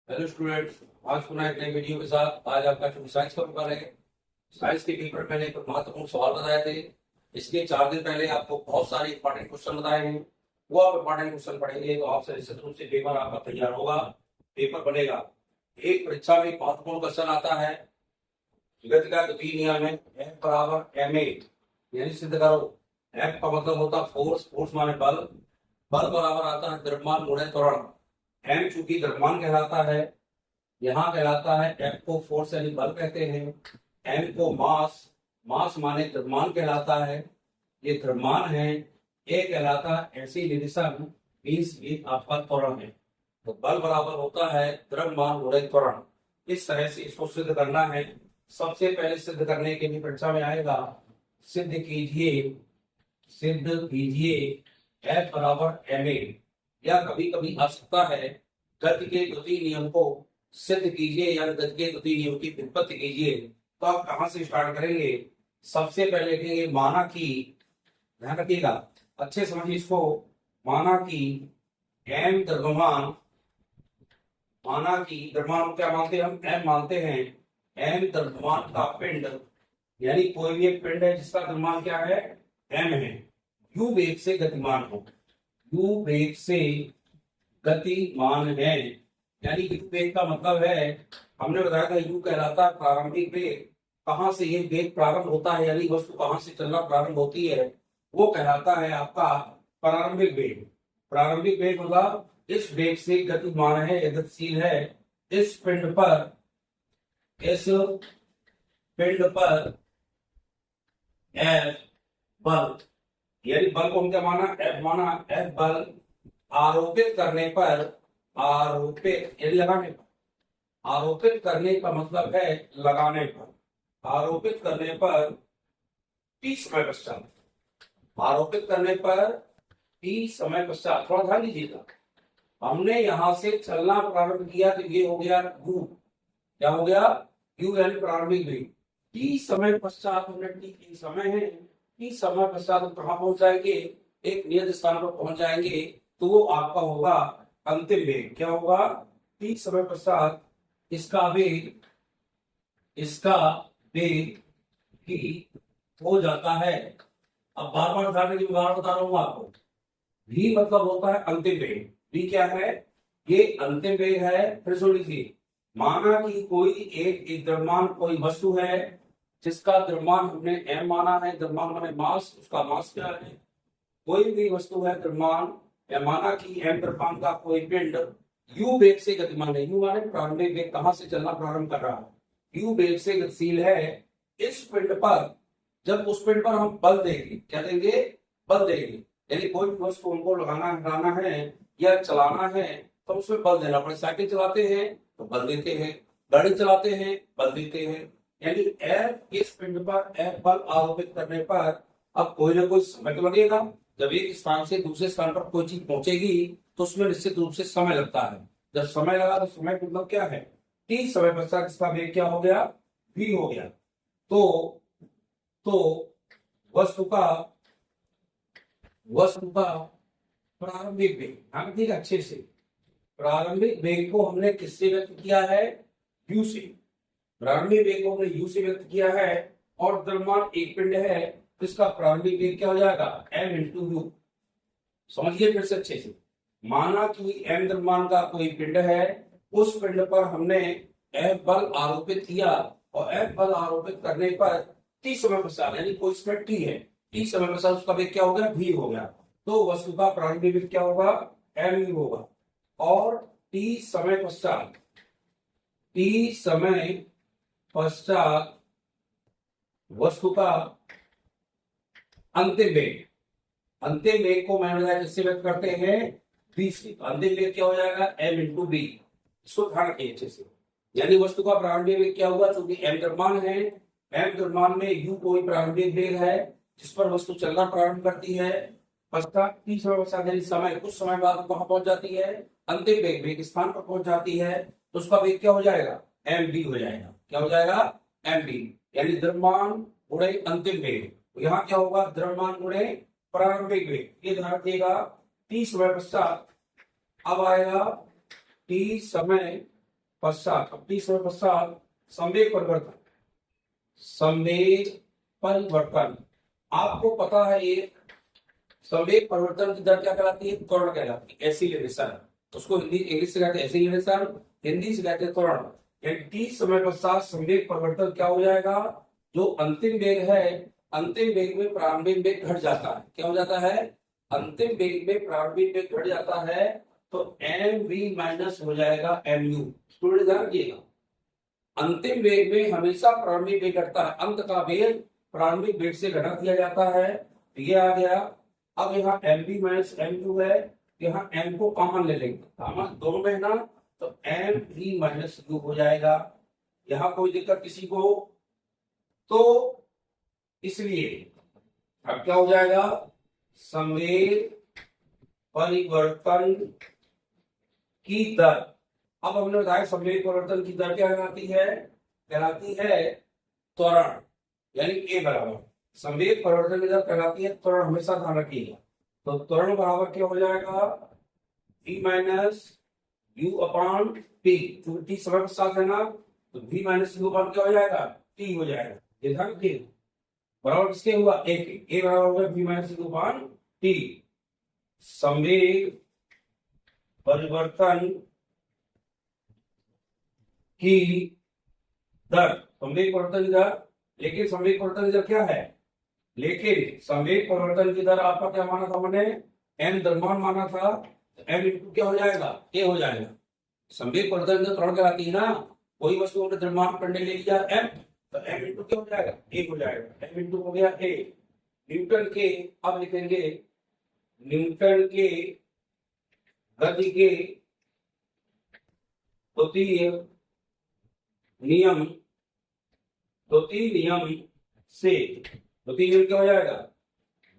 Hello students. आज पुनः एक नई वीडियो के साथ। आज आपका जो साइंस का पेपर है, साइंस के पेपर मैंने कुछ महत्वपूर्ण सवाल बताए थे। इसके 4 दिन पहले आपको बहुत सारे इंपॉर्टेंट क्वेश्चन बताए हैं। वो आप इंपॉर्टेंट क्वेश्चन पढ़ेंगे तो आपसे निश्चित रूप से पेपर आपका तैयार होगा, पेपर बनेगा। एक परीक्षा में महत्वपूर्ण क्वेश्चन आता है, गति का द्वितीय नियम है F बराबर ma, यानी सिद्ध करो। F का मतलब होता है फोर्स, फोर्स माने बल, बल बराबर आता है द्रव्यमान गुणे त्वरण। m चूंकि द्रव्यमान कहलाता है, यहाँ कहलाता है। F को फोर्स यानी बल कहते हैं, m को मास, मास माने द्रव्यमान कहलाता है, ये द्रव्यमान है। a कहलाता है ऐसी निदिशन, 20 आपका त्वरण है। तो बल बराबर होता है द्रव्यमान गुणे त्वरण। इस तरह से इसको सिद्ध करना है। सबसे पहले सिद्ध करने के लिए परीक्षा में आएगा, सिद्ध कीजिए, सिद्ध कीजिए F बराबर ma। या कभी कभी आ सकता है गति के द्वितीय नियम को सिद्ध कीजिए या गति के द्वितीय नियम की व्युत्पत्ति कीजिए। तो आप कहां से स्टार्ट करेंगे? सबसे पहले लिखेंगे माना कि, ध्यान रखिएगा, अच्छे समझिए इसको। माना कि m द्रव्यमान, माना कि द्रव्यमान को क्या मानते हैं हम? m मानते हैं। m द्रव्यमान का पिंड, यानी कोई भी एक पिंड है जिसका द्रव्यमान क्या है? m है। u वेग से गतिमान हो, u वेग से गतिमान है। यानी u वेग का मतलब है, हमने बताया था u कहलाता है प्रारंभिक वेग। कहां से ये वेग प्रारंभ होता है, यानी वस्तु कहां से चलना प्रारंभ होती है, वो कहलाता है आपका प्रारंभिक वेग। प्रारंभिक वेग मतलब इस वेग से गतिमान है या गतिशील है। इस पिंड पर, इस पिंड पर F बल, यानी बल को हम क्या माना? F माना। F बल आरोपित करने पर, आरोपित यानी लगाने पर, आरोपित करने का मतलब है लगाने पर, आरोपित करने पर t समय पश्चात, आरोपित करने पर t समय पश्चात। थोड़ा ध्यान दीजिएगा, हमने यहां से चलना प्रारंभ किया तो ये हो गया u। क्या हो गया? u यानी प्रारंभिक वेग। t समय पश्चात, हमने t की समय है, t समय पश्चात हम कहां पहुंच जाएंगे? एक नियत स्थान पर पहुंच जाएंगे। तो वो आपका होगा अंतिम वेग। क्या होगा? t समय पश्चात इसका वेग, इसका वेग ही हो जाता है। अब बार बार ध्यान की उदाहरण बता रहा हूं आपको। v मतलब होता है अंतिम वेग। v क्या है? ये अंतिम वेग है। फिर सुन लीजिए, माना कि कोई एक द्रव्यमान, कोई वस्तु है जिसका द्रव्यमान हमने m माना है। द्रव्यमान माने मास, उसका मास क्या है? कोई भी वस्तु है द्रव्यमान, या माना कि m द्रव्यमान का कोई पिंड u वेग से गतिमान है। u माने प्रारंभिक वेग, कहां से चलना प्रारंभ कर रहा है, u वेग से गतिशील है। इस पिंड पर, जब उस पिंड पर हम बल देंगे, क्या देंगे? बल देंगे। यानी कोई भी वस्तु हमको लगाना, हटाना है या चलाना है तो उसमें बल देना पड़े। साइकिल चलाते हैं तो बल देते हैं, गाड़ी चलाते हैं बल देते हैं। यानी F इस पिंड पर F बल आरोपित करने पर अब कोई ना कोई समय तो लगेगा। जब एक स्थान से दूसरे स्थान पर कोई चीज पहुंचेगी तो उसमें निश्चित रूप से समय लगता है। जब समय लगा तो समय मतलब क्या है? t समय पश्चात इसका वेग क्या हो गया? v हो गया। तो वस्तु का, वस्तु का प्रारंभिक वेग, ध्यान रखिएगा अच्छे से, प्रारंभिक वेग को हमने किससे व्यक्त किया है? u से। प्रारंभिक वेग को हमने u से व्यक्त किया है। और द्रव्यमान एक पिंड है, इसका प्रारंभिक वेग क्या हो जाएगा? m into u। समझिए फिर से अच्छे से। माना कि m द्रव्यमान का कोई पिंड है, उस पिंड पर हमने F बल आरोपित किया, और F बल आरोपित करने पर t समय पश्चात, यानी कोई समय t है, t समय पश्चात उसका वेग क्या हो गया? v हो गया। तो वस्तु का प्रारंभिक वेग क्या होगा? m होगा। और t समय पश्चात, t समय पश्चात वस्तु का अंतिम वेग, अंतिम वेग को मैंने बताया किससे व्यक्त करते हैं? v से। अंतिम वेग क्या हो जाएगा? m into v। इसको ध्यान रखिए अच्छे से। यानी वस्तु का प्रारंभिक वेग क्या होगा? क्योंकि m द्रव्यमान है, m द्रव्यमान में u कोई प्रारंभिक वेग है जिस पर वस्तु चलना प्रारंभ करती है। पश्चात t समय पश्चात, यानी समय, कुछ समय बाद कहां पहुंच जाती है? अंतिम वेग, वेग स्थान पर पहुंच जाती है। तो उसका वेग क्या हो जाएगा? mv हो जाएगा। क्या हो जाएगा? mv, यानी द्रव्यमान गुणे अंतिम वेग। तो यहाँ क्या होगा? द्रव्यमान गुणे प्रारंभिक वेग। ये ध्यान रखिएगा। t समय पश्चात अब आएगा t समय पश्चात, अब टी समय पश्चात संवेग परिवर्तन, संवेग परिवर्तन। आपको पता है ये संवेग परिवर्तन की दर क्या कहलाती है? त्वरण कहलाती है, एक्सीलरेशन। उसको हिंदी इंग्लिश से कहते हैं एक्सीलरेशन, हिंदी से कहते हैं त्वरण। यानी टी समय पश्चात संवेग परिवर्तन क्या हो जाएगा? जो अंतिम वेग है, अंतिम वेग में प्रारंभिक वेग घट जाता है। क्या हो जाता है? अंतिम वेग में प्रारंभिक वेग घट जाता है, तो एम वी माइनस हो जाएगा एम यू। स्टूडेंट ध्यान रखिएगा, अंतिम वेग में हमेशा प्रारंभिक वेग घटता है, अंत का वेग प्रारंभिक वेग से घटा दिया जाता है। तो ये आ गया। अब यहाँ M B minus M U है, यहाँ एम को कॉमन ले लेंगे, कॉमन दोनों में है ना, तो एम बी माइनस यू हो जाएगा। यहाँ कोई दिक्कत किसी को? तो इसलिए अब क्या हो जाएगा? संवेग परिवर्तन की दर, अब हमने बताया संवेग परिवर्तन की दर क्या कहलाती है? कहलाती है त्वरण, यानी ए बराबर संवेग परिवर्तन की दर कहलाती है त्वरण। हमेशा ध्यान रखिएगा। तो त्वरण बराबर क्या हो जाएगा? v minus you upon T. क्योंकि टी समय के साथ है ना, तो v माइनस यू अपॉन क्या हो जाएगा? टी हो जाएगा। ये ध्यान रखिए, बराबर किसके हुआ? ए के। ए बराबर होगा v minus you upon T. संवेग परिवर्तन की दर, संवेग परिवर्तन की दर, लेकिन संवेग परिवर्तन की दर क्या है? लेकिन संवेग परिवर्तन की दर आपका क्या माना था मैंने? एम द्रव्यमान माना था, एम इंटू क्या हो जाएगा? ए हो जाएगा। संवेग परिवर्तन की दर त्वरण कहलाती है ना, कोई वस्तु हमने द्रव्यमान पर ले लिया एम, तो एम इंटू क्या हो जाएगा? ए हो जाएगा। एम इंटू हो गया ए। न्यूटन के, अब लिखेंगे न्यूटन के गति के द्वितीय नियम, द्वितीय नियम से, द्वितीय नियम क्या हो जाएगा?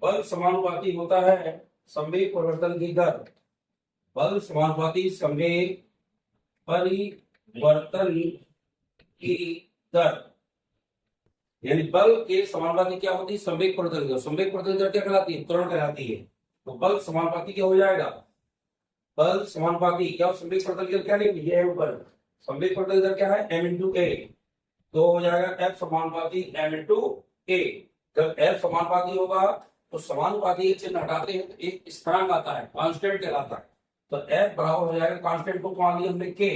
बल समानुपाती होता है संवेग परिवर्तन की दर, बल समानुपाती संवेग परिवर्तन की दर, यानी बल के समानुपाती क्या होती है? संवेग परिवर्तन की दर। संवेग परिवर्तन की दर क्या कहलाती है? त्वरण कहलाती है। तो बल समानुपाती क्या हो जाएगा? बल समानुपाती क्या? संवेग परिवर्तन की दर क्या लिखेंगे? ये है ऊपर, संवेग परिवर्तन की दर क्या है? एम इंटू ए। तो हो जाएगा एफ समानुपाती एम इंटू ए। जब एफ समानुपाती होगा तो समानुपाती चिन्ह हटाते हैं तो एक स्थिरांक आता है, कांस्टेंट कहलाता है। तो एफ बराबर हो जाएगा, कांस्टेंट को मान लिया हमने के,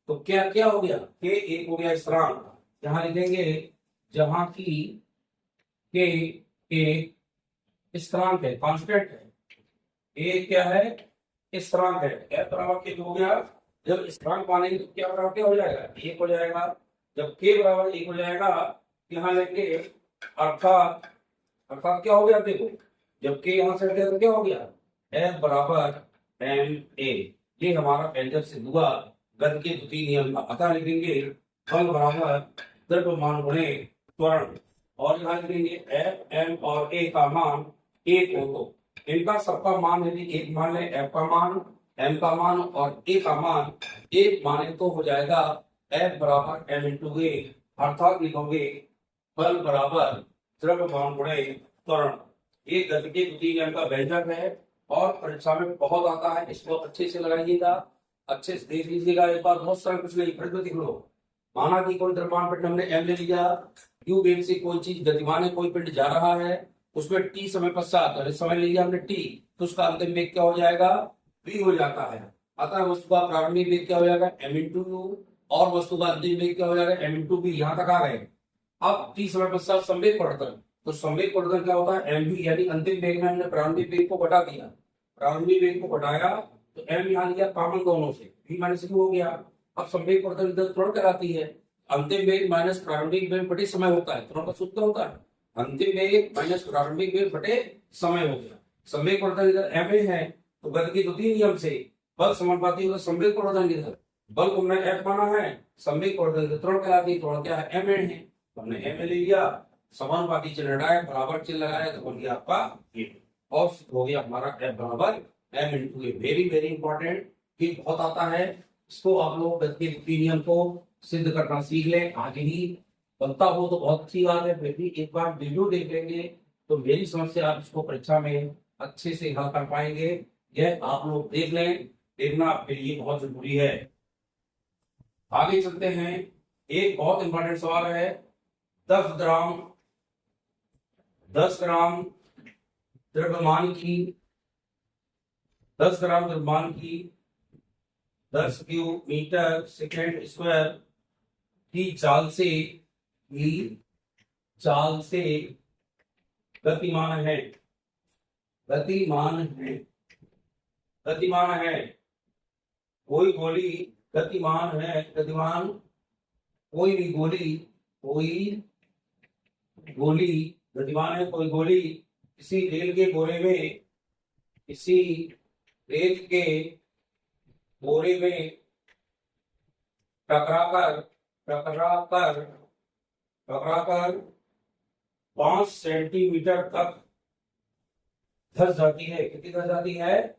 तो क्या क्या हो गया? के एक हो गया स्थिरांक। यहां लिखेंगे जहां की के एक स्थिरांक है, कांस्टेंट है, ए क्या है? स्थिरांक है। एफ बराबर के हो गया। जब स्थिरांक मानेंगे तो क्या बराबर क्या हो जाएगा? एक हो जाएगा। जब के बराबर एक हो जाएगा, यहाँ लेंगे अर्थात, अर्थात क्या हो गया? देखो, जब के यहाँ से हटे तो क्या हो गया? एफ बराबर एम ए। ये हमारा व्यंजक सिद्ध हुआ गति के द्वितीय नियम का। अतः लिखेंगे बल बराबर द्रव्यमान गुणे त्वरण, और यहाँ लिखेंगे एफ एम और ए का मान एक हो तो इनका सबका मान यदि एक मान ले, एफ का मान, एम का मान और ए का मान एक माने तो हो जाएगा एफ बराबर एम इंटू ए। अर्थात लिखोगे बल बराबर द्रव्यमान गुणे त्वरण। ये गति के द्वितीय नियम का व्यंजक है और परीक्षा में बहुत आता है। इसको अच्छे से लगाइएगा, अच्छे से देख लीजिएगा एक बार। बहुत सारा कुछ नहीं, फिर देख लो। माना कि कोई द्रव्यमान पिंड हमने एम ले लिया, यू वेग से कोई चीज गतिमान है, कोई पिंड जा रहा है, उसमें टी समय पश्चात समय ले लिया हमने टी, तो उसका अंतिम वेग क्या हो जाएगा? v हो जाता है। अतः वस्तु का प्रारंभिक वेग क्या हो जाएगा? m इंटू यू, और वस्तु का अंतिम वेग क्या हो जाएगा? m into B. यहाँ तक आ गए। अब टी समय पश्चात संवेग परिवर्तन, तो संवेग परिवर्तन क्या होता है? mv, यानी अंतिम वेग में हमने प्रारंभिक वेग को घटा दिया, प्रारंभिक वेग को घटाया तो m यहाँ लिया कॉमन दोनों से, v माइनस यू हो गया। अब संवेग परिवर्तन की दर त्वरण कहलाती है, अंतिम वेग माइनस प्रारंभिक वेग बटे समय होता है। त्वरण का सूत्र होता है अंतिम वेग माइनस प्रारंभिक वेग बटे समय हो गया। संवेग परिवर्तन की दर ma है, तो गति के द्वितीय नियम से बल समानुपाती होगा संवेग परिवर्तन की दर। बल को हमने f माना है, संवेग परिवर्तन की त्वरण कहलाती है, त्वरण क्या है? ma है। हमने ma ले लिया, समानुपाती चिन्ह हटाया, बराबर चिन्ह लगाया, तो बन गया आपका ये, और हो गया हमारा f बराबर m इंटू ए। वेरी वेरी इंपॉर्टेंट, ये बहुत आता है। इसको आप लोग गति के द्वितीय नियम को सिद्ध करना सीख लें। आगे ही बनता हो तो बहुत अच्छी बात है, फिर भी एक बार वीडियो देख लेंगे तो मेरी समझ से आप इसको परीक्षा में अच्छे से हल कर पाएंगे। यह आप लोग देख लें, देखना आपके लिए बहुत जरूरी है। आगे चलते हैं। एक बहुत इंपॉर्टेंट सवाल है। 10 ग्राम 10 ग्राम द्रव्यमान की 10 ग्राम द्रव्यमान की 10 क्यूब मीटर सेकेंड स्क्वायर की चाल से गतिमान है गतिमान है गतिमान है कोई गोली गतिमान है गतिमान कोई भी गोली गतिमान है कोई गोली किसी रेल के बोरे में टकराकर टकराकर टकराकर 5 सेंटीमीटर तक धस जाती है। कितनी धस जाती है?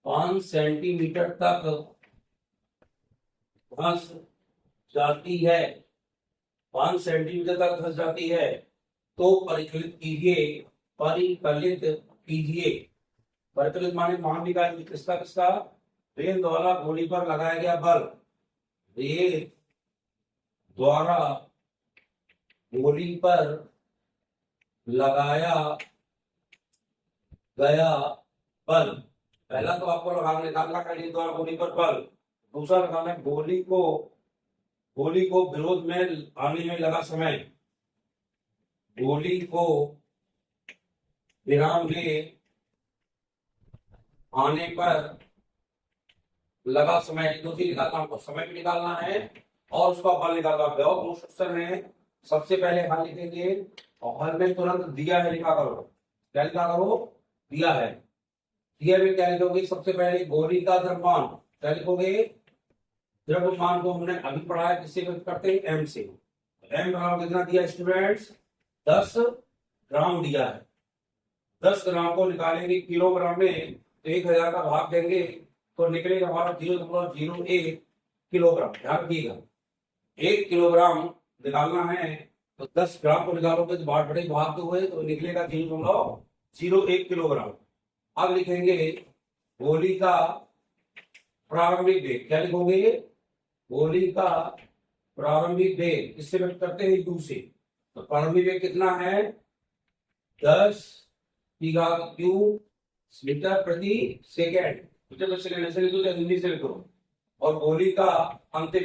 5 सेंटीमीटर तक धस जाती है। 5 सेंटीमीटर तक धस जाती है तो परिकलित माने मान निकालिए। किसका? रेल द्वारा गोली पर लगाया गया बल। रेल द्वारा गोली पर लगाया गया बल। पहला तो आपको निकालना है रेल द्वारा गोली पर बल। दूसरा लगाना है गोली को विरोध में आने में लगा समय। गोली को विराम में आने पर लगा समय। दो चीज निकालना, हमको समय भी निकालना है और उसका बल निकालना है। बहुत मुश्किल क्वेश्चन है। सबसे पहले हल लिखेंगे और हल में तुरंत दिया है लिखा करो। क्या लिखा करो? दिया है। दिया में क्या लिखोगे? सबसे पहले गोली का द्रव्यमान। क्या लिखोगे? द्रव्यमान को हमने अभी पढ़ा है, किससे व्यक्त करते हैं? एम से। एम बराबर कितना दिया स्टूडेंट्स? 10 ग्राम दिया है। 10 ग्राम को निकालेंगे किलोग्राम में तो 1000 का भाग देंगे तो निकलेगा हमारा 0.01 किलोग्राम। ध्यान रखिएगा, 1 किलोग्राम निकालना है तो 10 ग्राम को निकालोगे तो बहुत बड़े भाग तो हुए तो निकलेगा 0.01 किलोग्राम। अब लिखेंगे गोली का प्रारंभिक वेग। क्या लिखोगे? गोली का प्रारंभिक वेग इससे व्यक्त करते हैं यू से। तो प्रारंभिक वेग कितना है? 10 की घात क्यूब मीटर प्रति सेकेंड। हिंदी से लिखो। और गोली का अंतिम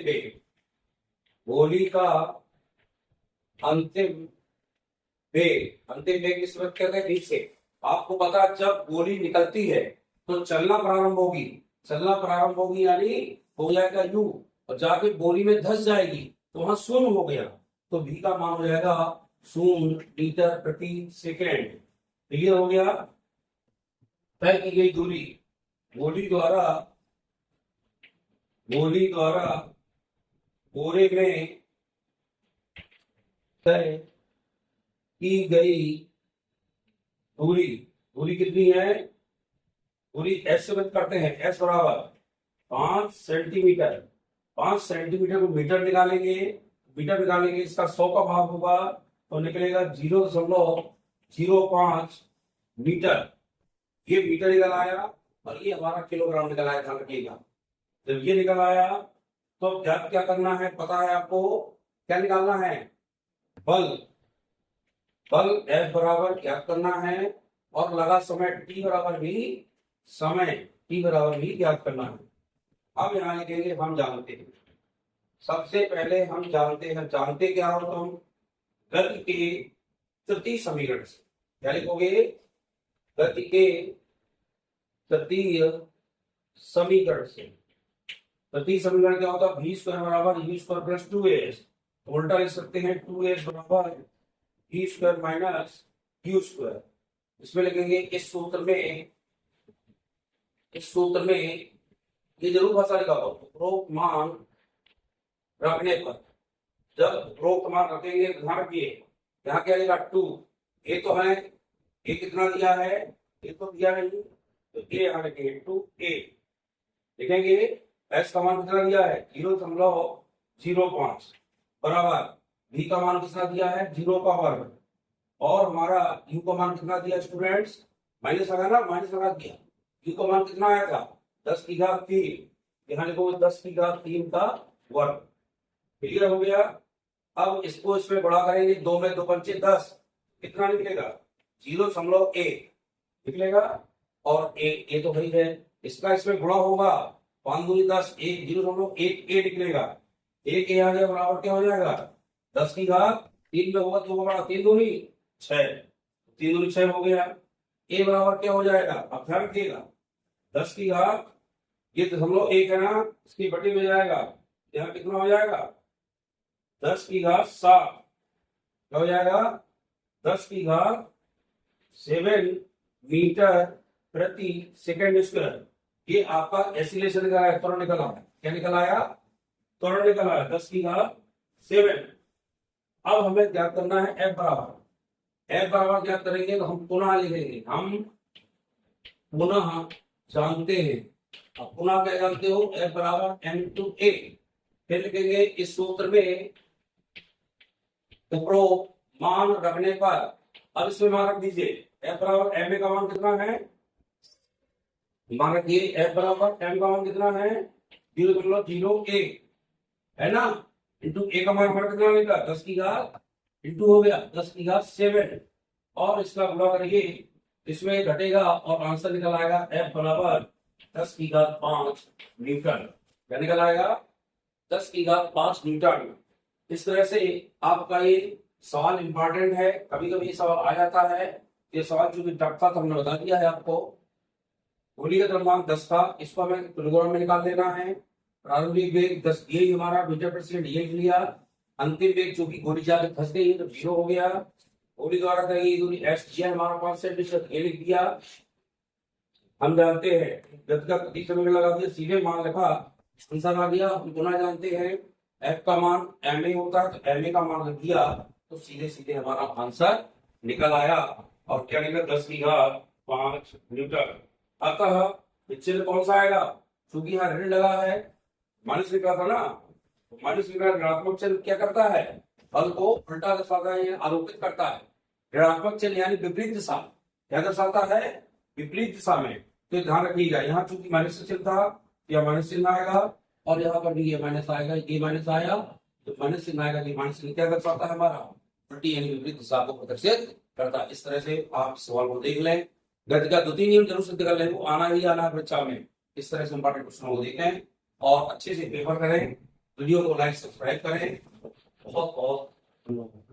वेग अंतिम वेग किस वक्त कहते हैं? v से। आपको पता है जब गोली निकलती है तो चलना प्रारंभ होगी यानी हो जाएगा u और जाके गोली में धस जाएगी तो वहां शून्य हो गया तो v का मान हो जाएगा 0 मीटर प्रति सेकेंड। क्लियर हो गया? तय की गई दूरी गोली द्वारा बोरे में तय की गई दूरी कितनी है? दूरी एस से व्यक्त करते हैं। एस बराबर 5 सेंटीमीटर। 5 सेंटीमीटर को मीटर निकालेंगे इसका 100 का भाग होगा तो निकलेगा 0.05 मीटर। ये मीटर निकल आया और ये हमारा किलोग्राम निकल आया। ध्यान रखिएगा, जब ये निकल आया तो क्या करना है पता है आपको? क्या निकालना है? बल F बराबर क्या करना है और लगा समय T बराबर भी ज्ञात करना है। अब यहाँ लिखेंगे हम जानते हैं। सबसे पहले हम जानते क्या हो? तुम गति के तृतीय समीकरण से। क्या लिखोगे? गति के तृतीय समीकरण से। तृतीय समीकरण क्या होता है? v स्क्वायर बराबर u स्क्वायर प्लस 2s। उल्टा लिख सकते हैं 2s बराबर v square minus u square. इसमें लिखेंगे इस सूत्र में ये जरूर भाषा लिखा हो उपरोक्त मान रखने पर। जब उपरोक्त मान रखेंगे तो ध्यान रखिए यहाँ क्या लिखा 2। ये तो है, ये कितना दिया है? ये तो दिया है तो ये यहाँ लिखेंगे 2a। लिखेंगे s का मान कितना दिया है? 0.05 बराबर v का मान कितना दिया है? 0 का वर्ग और हमारा u का मान कितना दिया स्टूडेंट्स? माइनस लगा दिया। u का मान कितना आया था? 10 की घात 3। यहाँ लिखो 10 की घात 3 का वर्ग। क्लियर हो गया। अब इसको इसमें बड़ा करेंगे, 2 में 2 पंचे 10, कितना निकलेगा 0.1 निकलेगा। और ए तो वही है, इसका इसमें गुणा होगा 5 दूनी 10, 0.1 निकलेगा। एक आ गया बराबर क्या हो जाएगा 10 की घात 3 में होगा तो बड़ा 3 दूनी 6, 3 दूनी 6 हो गया। ए बराबर क्या हो जाएगा, अब ध्यान रखिएगा 10 की घात ये 0.1 है ना, इसकी बटी में जाएगा, यहाँ कितना हो जाएगा 10 की घात 7, क्या हो जाएगा 10 की घात 7 मीटर प्रति सेकंड स्क्वायर। ये आपका एसिलेशन निकला है, त्वरण निकला है, क्या निकल आया त्वरण निकल आया 10 की घात 7। अब हमें क्या करना है, एफ बराबर क्या करेंगे तो हम पुनः लिखेंगे, हम पुनः जानते हैं। अब पुनः क्या जानते हो, एफ बराबर m/a, फिर लिखेंगे इस सूत्र में उपरोक्त मान रखने पर, अब इसमें मान रख दीजिए एफ बराबर एम का मान कितना है, मान रखिए एफ बराबर एम का मान कितना है 0.01 है ना, इंटू ए का मान हमारा कितना निकला 10 की घात, इंटू हो गया 10 की घात 7 और इसका गुणा करिए, इसमें घटेगा और आंसर निकल आएगा एफ बराबर 10 की घात 5 न्यूटन। क्या निकल आएगा 10 की घात 5 न्यूटन। इस तरह से आपका ये सवाल इंपॉर्टेंट है, कभी कभी सवाल आ जाता है। ये सवाल चूंकि टफ था तो हमने बता दिया है आपको। गोली का द्रव्यमान 10 था, इसको हमें किलोग्राम में निकाल देना है। प्रारंभिक वेग 10 ये हमारा मीटर प्रति सेकंड ये लिया। अंतिम वेग चूंकि गोली जाके फंस गई तो 0 हो गया। गोली द्वारा कही दूरी एस दिया हमारा 5 सेंटीमीटर, ये लिख दिया। हम जानते हैं गति का प्रति समय लगा दिया, सीधे मान लिखा, आंसर आ गया। हम गुना जानते हैं एफ का मान एम ए होता है तो एम ए का मान रख दिया तो सीधे सीधे हमारा आंसर निकल आया। और क्या निकला 10 की घात 5 न्यूटन। अतः चिन्ह कौन सा आएगा, चूंकि यहाँ ऋण लगा है, माइनस लिखा था ना, माइनस लिखा ऋणात्मक चिन्ह क्या करता है, फल को उल्टा दर्शाता है, आरोपित करता है। ऋणात्मक चिन्ह यानी विपरीत दिशा, क्या दर्शाता है विपरीत दिशा में। तो ध्यान रखिएगा, यहाँ चूंकि माइनस चिन्ह था या माइनस चिन्ह आएगा, और यहाँ पर भी ये माइनस आएगा, ये माइनस आया तो माइनस चिन्ह आएगा। ये माइनस चिन्ह क्या दर्शाता है हमारा उल्टी यानी विपरीत दिशा को प्रदर्शित करता है। इस तरह से आप सवाल को देख लें। गति का द्वितीय नियम जरूर सिद्ध कर लें, वो आना ही आना है परीक्षा में। इस तरह से इंपॉर्टेंट क्वेश्चन को देखें और अच्छे से पेपर करें। वीडियो को लाइक सब्सक्राइब करें। बहुत बहुत धन्यवाद।